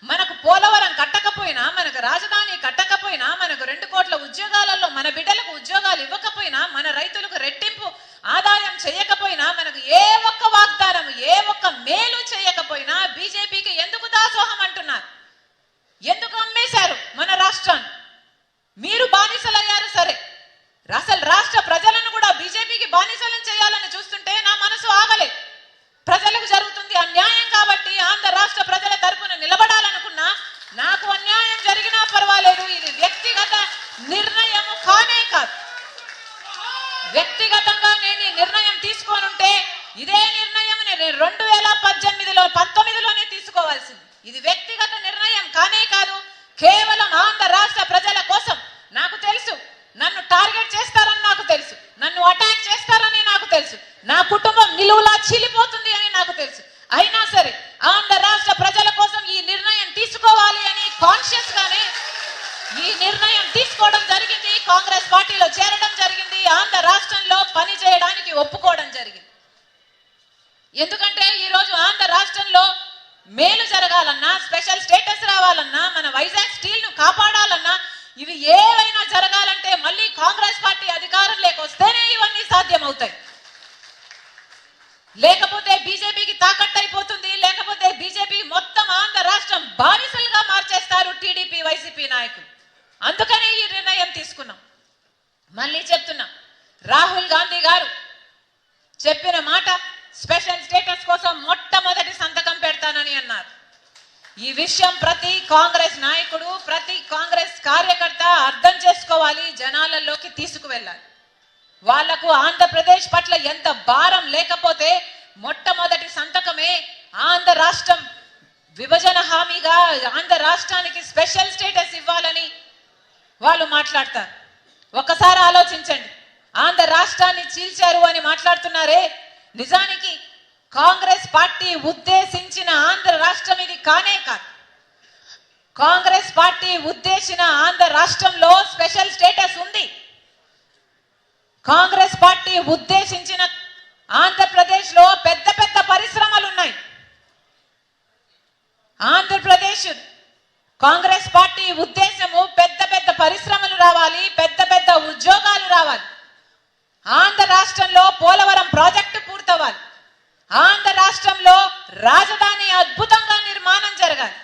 మనకు పోలవరం కట్టకపోయినా, మనకు రాజధాని కట్టకపోయినా, మనకు 2 కోట్ల ఉద్యోగాలలో మన బిడ్డలకు ఉద్యోగాలు ఇవ్వకపోయినా, మన రైతులకు రెట్టింపు ఆదాయం చేయకపోయినా, మనకు ఏ ఒక్క వాగ్దానం, ఏ ఒక్క మేలు చేయకపోయినా బీజేపీకి ఎందుకు దాసోహం అంటున్నారు? ఎందుకు అమ్మేశారు మన రాష్ట్రాన్ని? మీరు బానిసలయ్యారు సరే, అసలు రాష్ట్ర ప్రజలను కూడా బీజేపీకి బానిసలను చేయాలని చూస్తుంటే నా మనసు ఆగలేదు. ప్రజలకు జరుగుతుంది అన్యాయం కాబట్టి ఆంధ్ర రాష్ట్ర ప్రజల తరపున నిలబడాలనుకున్నా, నాకు అన్యాయం జరిగినా పర్వాలేదు, ఇది వ్యక్తిగత నిర్ణయం కానే కాదు. వ్యక్తిగతంగా నేను ఈ నిర్ణయం తీసుకోనుంటే ఇదే నిర్ణయం నేను 2018లో 19లోనే తీసుకోవాల్సింది. ఇది వ్యక్తిగత నిర్ణయం కానే కాదు, కేవలం ఆంధ్ర రాష్ట్ర ప్రజల కోసం. నాకు తెలుసు నన్ను టార్గెట్ చేస్తారని నాకు తెలుసు, నన్ను అటాక్ చేస్తారని నాకు తెలుసు, నా కుటుంబం నిలువులా చీలిపోతుంది అని నాకు తెలుసు. అయినా సరే ఆంధ్ర రాష్ట్ర ప్రజల కోసం ఈ నిర్ణయం తీసుకోవాలి అని కాన్షియస్ గానే ఈ నిర్ణయం తీసుకోవడం జరిగింది. కాంగ్రెస్ పార్టీలో చేరడం జరిగింది. ఆంధ్ర రాష్ట్రంలో పని చేయడానికి ఒప్పుకోవడం జరిగింది. ఎందుకంటే ఈరోజు ఆంధ్ర రాష్ట్రంలో మేలు జరగాలన్నా, స్పెషల్ స్టేటస్ రావాలన్నా, మన వైజాగ్ స్టీల్ ను కాపాడాలన్నా, ఇవి ఏవైనా జరగాలంటే మళ్ళీ కాంగ్రెస్ పార్టీ అధికారంలోకి వస్తేనే ఇవన్నీ సాధ్యమవుతాయి. లేకపోతే బీజేపీకి తాకట్టు అయిపోతుంది. లేకపోతే బీజేపీ మొత్తం ఆంధ్ర రాష్ట్రం బానిసలుగా మార్చేస్తారు టీడీపీ వైసీపీ నాయకులు. అందుకనే ఈ నిర్ణయం తీసుకున్నాం. మళ్ళీ చెప్తున్నా, రాహుల్ గాంధీ గారు చెప్పిన మాట స్పెషల్ స్టేటస్ కోసం మొట్టమొదటి సంతకం పెడతానని అన్నారు. ఈ విషయం ప్రతి కాంగ్రెస్ నాయకుడు, ప్రతి కాంగ్రెస్ కార్యకర్త అర్థం చేసుకోవాలి, జనాలలోకి తీసుకువెళ్ళాలి. వాళ్లకు ఆంధ్రప్రదేశ్ పట్ల ఎంత భారం లేకపోతే మొట్టమొదటి సంతకమే ఆంధ్ర రాష్ట్రం విభజన హామీగా ఆంధ్ర రాష్ట్రానికి స్పెషల్ స్టేటస్ ఇవ్వాలని వాళ్ళు మాట్లాడతారు. ఒక్కసారి ఆలోచించండి, ఆంధ్ర రాష్ట్రాన్ని చీల్చారు అని మాట్లాడుతున్నారే, నిజానికి కాంగ్రెస్ పార్టీ ఉద్దేశించిన ఆంధ్ర రాష్ట్రం ఇది కానే కాదు. కాంగ్రెస్ పార్టీ ఉద్దేశించిన ఆంధ్ర రాష్ట్రంలో స్పెషల్ స్టేటస్ ఉంది. కాంగ్రెస్ పార్టీ ఉద్దేశించిన ఆంధ్రప్రదేశ్ లో పెద్ద పెద్ద పరిశ్రమలు ఉన్నాయి. ఆంధ్రప్రదేశ్ కాంగ్రెస్ పార్టీ ఉద్దేశము పెద్ద పెద్ద పరిశ్రమలు రావాలి, పెద్ద పెద్ద ఉద్యోగాలు రావాలి. ఆంధ్ర రాష్ట్రంలో పోలవరం ప్రాజెక్టు పూర్తవ్వాలి. ఆంధ్ర రాష్ట్రంలో రాజధాని అద్భుతంగా నిర్మాణం జరగాలి.